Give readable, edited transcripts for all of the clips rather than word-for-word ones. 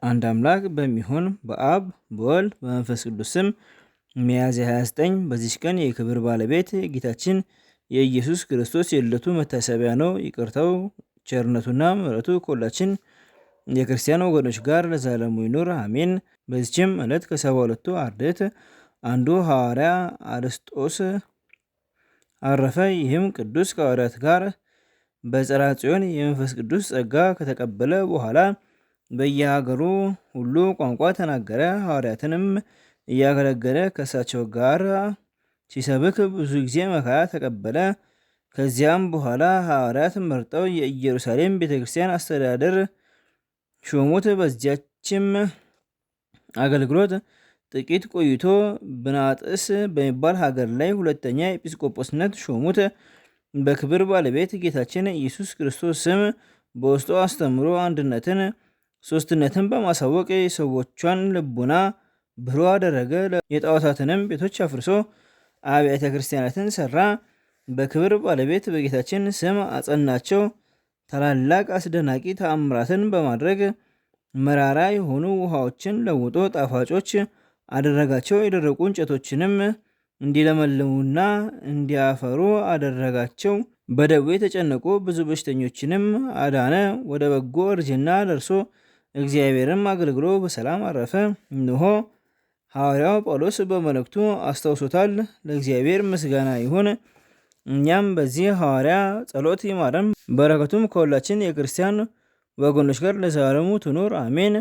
አንድ አምላክ በሚሆን በአብ በወልድ በመንፈስ ቅዱስ ስም ሚያዝያ 29 በዚች ቀን የክብር ባለቤት ጌታችን የኢየሱስ ክርስቶስ የልደቱ መታሰቢያ ነው። ይቅርታው ቸርነቱና ምሕረቱ ከሁላችን የክርስቲያን ወገኖች ጋር ለዘላለሙ ይኑር አሜን። በዚችም ዕለት ከ72ቱ አርድእት አንዱ ሐዋርያ አርስጦስ አረፈ። ይህም ቅዱስ ከሐዋርያት ጋር በጽርሐ ጽዮን የመንፈስ ቅዱስ ጸጋ ከተቀበለ በኋላ በየሀገሩ ሁሉ ቋንቋ ተናገረ። ሐዋርያትንም እያገለገለ ከእሳቸው ጋር ሲሰብክ ብዙ ጊዜ መከራ ተቀበለ። ከዚያም በኋላ ሐዋርያት መርጠው የኢየሩሳሌም ቤተክርስቲያን አስተዳደር ሾሙት። በዚያችም አገልግሎት ጥቂት ቆይቶ ብናጥስ በሚባል ሀገር ላይ ሁለተኛ ኤጲስቆጶስነት ሾሙት። በክብር ባለቤት ጌታችን ኢየሱስ ክርስቶስ ስም በውስጡ አስተምሮ አንድነትን ሶስትነትን በማሳወቅ የሰዎቿን ልቡና ብሩህ አደረገ። የጣዖታትንም ቤቶች አፍርሶ አብያተ ክርስቲያናትን ሰራ። በክብር ባለቤት በጌታችን ስም አጸናቸው። ታላላቅ አስደናቂ ተአምራትን በማድረግ መራራ የሆኑ ውሃዎችን ለውጦ ጣፋጮች አደረጋቸው። የደረቁ እንጨቶችንም እንዲለመልሙና እንዲያፈሩ አደረጋቸው። በደዌ የተጨነቁ ብዙ በሽተኞችንም አዳነ። ወደ በጎ እርጅና ደርሶ እግዚአብሔርም አገልግሎ በሰላም አረፈ። እንሆ ሐዋርያው ጳውሎስ በመልእክቱ አስታውሶታል። ለእግዚአብሔር ምስጋና ይሁን። እኛም በዚህ ሐዋርያ ጸሎት ይማረን፣ በረከቱም ከሁላችን የክርስቲያን ወገኖች ጋር ለዘላለሙ ትኑር አሜን።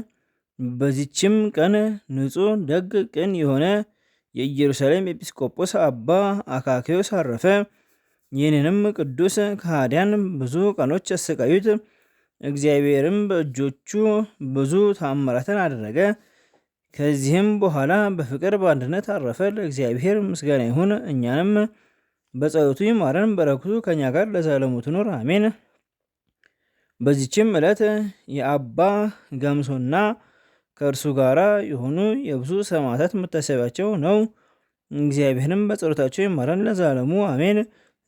በዚችም ቀን ንጹሕ ደግ ቅን የሆነ የኢየሩሳሌም ኤጲስቆጶስ አባ አካክዮስ አረፈ። ይህንንም ቅዱስ ከሃዲያን ብዙ ቀኖች አሰቃዩት። እግዚአብሔርም በእጆቹ ብዙ ተአምራትን አደረገ። ከዚህም በኋላ በፍቅር በአንድነት አረፈ። ለእግዚአብሔር ምስጋና ይሁን፣ እኛንም በጸሎቱ ይማረን፣ በረከቱ ከኛ ጋር ለዘላለሙ ትኑር አሜን። በዚችም ዕለት የአባ ገምሶና ከእርሱ ጋራ የሆኑ የብዙ ሰማዕታት መታሰቢያቸው ነው። እግዚአብሔርም በጸሎታቸው ይማረን ለዘላለሙ አሜን።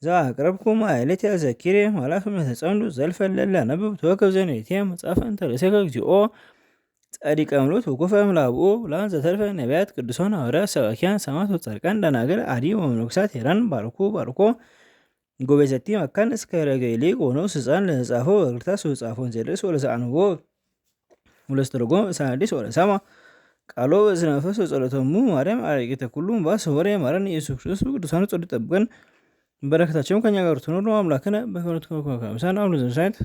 ዘአቅረብኩ ማኅሌተ ዘኪሬ ማእላፍ እምነተጸምዱ ዘልፈ እለ አነብብ ተወከፍ ዘኔቴ መጽሐፈ እንተ ርእሰከ እግዚኦ ጻድቀ ምሉት ወኩፈ እምላብኡ ብሉዓን ዘተርፈ ነቢያት ቅዱሳን ሐዋርያት ሰባክያን ሰማዕታት ወጻድቃን ደናግል አዲ ወመነኮሳት ሄራን ባርኮ ጎበዘቲ መካን እስከ ረገይሌ ቆኖስ ሕፃን ለጻፎ በክርታስ ወጻፎን ዘደርስ ወለዘአንቦ ወለስተርጎም ሳዲስ ወለሰማ ቃሎ በዝነ መንፈስ ወጸሎቶሙ ማርያም አረቂተ ኩሉ እምባ ወሬ ማረን ኢየሱስ ክርስቶስ ቅዱሳኑ ጸሎት ይጠብቀን፣ በረከታቸውም ከኛ ጋር ትኑር። አምላክነ በከመ ትኮን ከመ አምሳነ አሁን ዘንሳይት